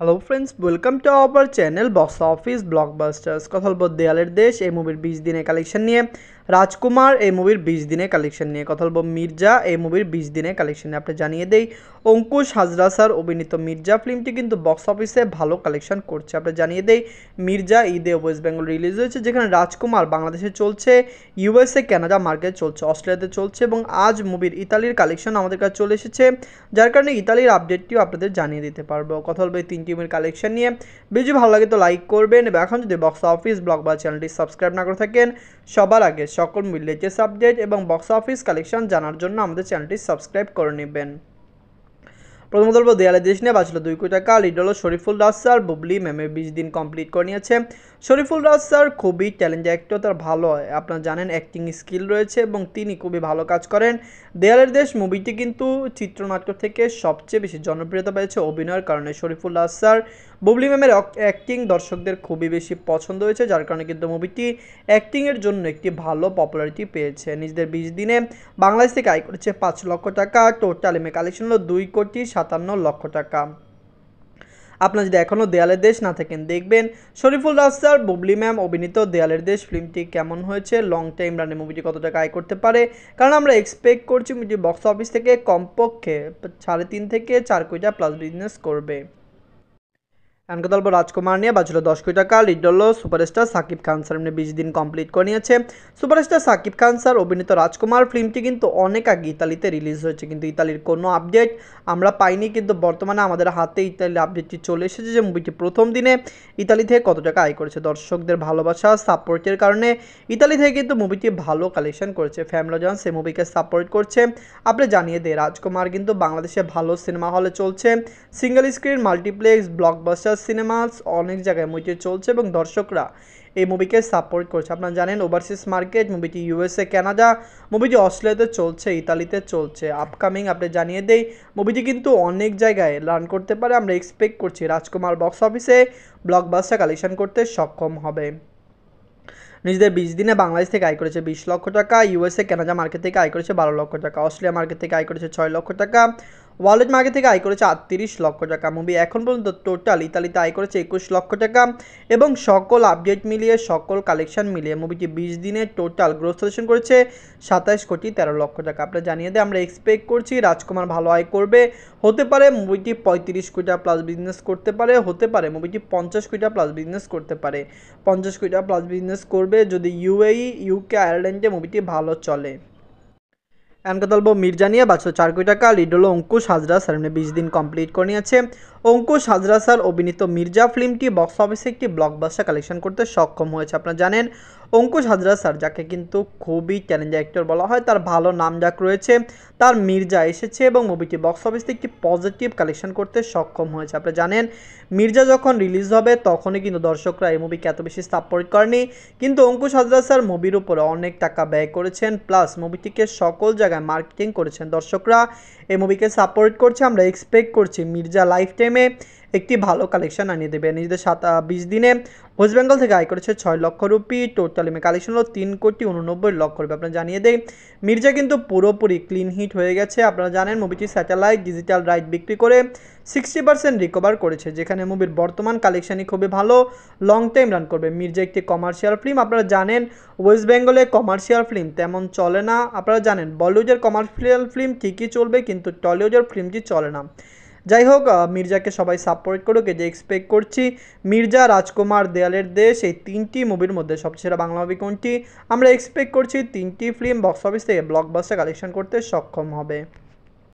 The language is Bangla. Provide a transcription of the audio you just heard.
Hello friends, welcome to our channel box office blockbusters. কথা বলবো দেয়ালের দেশ এই মুভির 20 দিনের কালেকশন নিয়ে, রাজকুমার এই মুভির 20 দিনের কালেকশন নিয়ে, কথা বলবো মির্জা এই মুভির 20 দিনের কালেকশন নিয়ে। আপনি জানিয়ে দেই, অঙ্কুশ হাজরা স্যার অভিনীত মির্জা ফিল্মটি কিন্তু বক্স অফিসে ভালো কালেকশন করছে। আপনি জানিয়ে দেই, মির্জা ঈদে ওয়েস্ট বেঙ্গল রিলিজ হয়েছে, যেখানে রাজকুমার বাংলাদেশে চলছে, ইউএসএ কানাডা মার্কেট চলছে, অস্ট্রেলিয়াতে চলছে এবং আজ মুভির ইতালির কালেকশন আমাদের কাছে চলে এসেছে, যার কারণে ইতালির আপডেটটিও আপনাদের জানিয়ে দিতে পারবো। কথা বলবো এই 3 টিমের কালেকশন নিয়ে। ভিডিও ভালো লাগে তো লাইক করবেন এবং এখন যদি বক্স অফিস ব্লগ বা চ্যানেলটি সাবস্ক্রাইব না করে থাকেন, সবার আগে সকল লেটেস্ট আপডেট এবং বক্স অফিস কালেকশন জানার জন্য আমাদের চ্যানেলটি সাবস্ক্রাইব করে নেবেন। প্রথম বলবো দেয়ালের দেশ নিয়ে বাঁচলো 2 কোটি টাকা। লিড হলো শরীফুল রাজ স্যার, বুবলি ম্যামে 20 দিন কমপ্লিট করে নিয়েছে। শরীফুল রাজ স্যার খুবই ট্যালেন্টেড অ্যাক্টর, তার ভালো আপনারা জানেন অ্যাক্টিং স্কিল রয়েছে এবং তিনি খুবই ভালো কাজ করেন। দেয়ালের দেশ মুভিটি কিন্তু চিত্রনাট্য থেকে সবচেয়ে বেশি জনপ্রিয়তা পেয়েছে অভিনয়ের কারণে। শরীফুল রাজ স্যার, বুবলি ম্যামের অ্যাক্টিং দর্শকদের খুবই বেশি পছন্দ হয়েছে, যার কারণে কিন্তু মুভিটি অ্যাক্টিংয়ের জন্য একটি ভালো পপুলারিটি পেয়েছে। নিজেদের 20 দিনে বাংলাদেশ থেকে আয় করেছে 5 লক্ষ টাকা। টোটাল এমএ কালেকশন হলো 2,57,00,000 টাকা। আপনারা যদি এখনও দেয়ালের দেশ না থাকেন, দেখবেন শরীফুল রাজ স্যার, বুবলি ম্যাম অভিনীত দেয়ালের দেশ ফিল্মটি কেমন হয়েছে, লং টাইম রানে মুভিটি কত টাকা আয় করতে পারে, কারণ আমরা এক্সপেক্ট করছি মুভিটি বক্স অফিস থেকে কমপক্ষে 3.5 থেকে 4 কোটি টাকা প্লাস বিজনেস করবে। এমনকি বলবো রাজকুমার নিয়ে বাঁচলো 10 কোটি টাকা। লিড হলো সুপারস্টার সাকিব খান স্যার, 20 দিন কমপ্লিট করে নিয়েছে। সুপারস্টার সাকিব খান স্যার অভিনীত রাজকুমার ফিল্মটি কিন্তু অনেক আগে ইতালিতে রিলিজ হয়েছে, কিন্তু ইতালির কোনো আপডেট আমরা পাইনি, কিন্তু বর্তমানে আমাদের হাতে ইতালির আপডেটটি চলে এসেছে যে মুভিটি প্রথম দিনে ইতালি থেকে কত টাকা আয় করেছে। দর্শকদের ভালোবাসা সাপোর্টের কারণে ইতালি থেকে কিন্তু মুভিটি ভালো কালেকশন করেছে। ফ্যামিলি জনস এই মুভিকে সাপোর্ট করছে। আপনি জানিয়ে দেয় রাজকুমার কিন্তু বাংলাদেশে ভালো সিনেমা হলে চলছে, single screen, multiplex, blockbuster cinemas অনেক জায়গায় মুভিটি চলছে এবং দর্শকরা এই মুভিকে সাপোর্ট করছে। আপনারা জানেন ওভারসিজ মার্কেট মুভিটি ইউএসএ কানাডা, মুভিটি অস্ট্রেলিয়াতে চলছে, ইতালিতে চলছে। আপকামিং আপনি জানিয়ে দেই মুভিটি কিন্তু অনেক জায়গায় রান করতে পারে। আমরা এক্সপেক্ট করছি রাজকুমার বক্স অফিসে ব্লকবাস্টার কালেকশন করতে সক্ষম হবে। নিজেদের 20 দিনে বাংলাদেশ থেকে আয় করেছে 20 লক্ষ টাকা। ইউএসএ কানাডা মার্কেট থেকে আয় করেছে 12 লক্ষ টাকা। অস্ট্রেলিয়া মার্কেট থেকে আয় করেছে 6 লক্ষ টাকা। ওয়ার্ল্ড মার্কেট থেকে আয় করেছে 38 লক্ষ টাকা। মুভি এখন পর্যন্ত টোটাল ইতালিতে আয় করেছে 21 লক্ষ টাকা এবং সকল আপডেট মিলিয়ে সকল কালেকশন মিলিয়ে মুভিটি 20 দিনে টোটাল গ্রোথ কালেকশন করেছে 27,13,00,000 টাকা। আপনারা জানিয়ে দেয় আমরা এক্সপেক্ট করছি রাজকুমার ভালো আয় করবে। হতে পারে মুভিটি 35 কোটি টাকা প্লাস বিজনেস করতে পারে, হতে পারে মুভিটি 50 কোটি টাকা প্লাস বিজনেস করতে পারে। 50 কোটি টাকা প্লাস বিজনেস করবে যদি ইউএই, ইউকে, আয়ারল্যান্ডে মুভিটি ভালো চলে। এমনকি বলবো মির্জা নিয়ে বাঁচলো 4 কোটি টাকা। লিড হলো অঙ্কুশ হাজরা স্যার, 20 দিন কমপ্লিট করে নিয়েছে। অঙ্কুশ হাজরা স্যার অভিনীত মির্জা ফিল্মটি বক্স অফিসে একটি ব্লকবাস্টার কালেকশন করতে সক্ষম হয়েছে। আপনারা জানেন অঙ্কুশ হাজরা স্যার, যাকে কিন্তু খুবই ট্যালেন্টেড অ্যাক্টর বলা হয়, তার ভালো নামডাক রয়েছে, তার মির্জা এসেছে এবং মুভিটি বক্স অফিসে একটি পজিটিভ কালেকশন করতে সক্ষম হয়েছে। আপনারা জানেন মির্জা যখন রিলিজ হবে তখনই কিন্তু দর্শকরা এই মুভিকে এত বেশি সাপোর্ট করেনি, কিন্তু অঙ্কুশ হাজরা স্যার মুভির উপরে অনেক টাকা ব্যয় করেছেন, প্লাস মুভিটিকে সকল জায়গায় মার্কেটিং করেছেন। দর্শকরা এই মুভিকে সাপোর্ট করছে। আমরা এক্সপেক্ট করছি মির্জা লাইফ টাইমে একটি ভালো কালেকশন আনিয়ে দেবে। নিজেদের 20 দিনে ওয়েস্ট বেঙ্গল থেকে আয় করেছে 6 লক্ষ রুপি। টোটাল কালেকশন হলো 3,89,00,000 রুপি। আপনারা জানিয়ে দেয় মির্জা কিন্তু পুরোপুরি ক্লিন হিট হয়ে গেছে। আপনারা জানেন মুভিটি স্যাটেলাইট ডিজিটাল রাইট বিক্রি করে 60% রিকভার করেছে, যেখানে মুভির বর্তমান কালেকশনই খুবই ভালো, লং টাইম রান করবে। মির্জা একটি কমার্শিয়াল ফিল্ম। আপনারা জানেন ওয়েস্ট বেঙ্গলে কমার্শিয়াল ফিল্ম তেমন চলে না। আপনারা জানেন বলিউডের কমার্শিয়াল ফিল্ম ঠিকই চলবে, কিন্তু টলিউডের ফিল্মটি চলে না। যাই হোক, মির্জাকে সবাই সাপোর্ট করুক, এই যে এক্সপেক্ট করছি। মির্জা, রাজকুমার, দেয়ালের দেশ এই 3টি মুভির মধ্যে সবচেয়ে সেরা বাংলা মুভি কোনটি? আমরা এক্সপেক্ট করছি 3টি ফিল্ম বক্স অফিস থেকে ব্লকবাস্টার কালেকশন করতে সক্ষম হবে।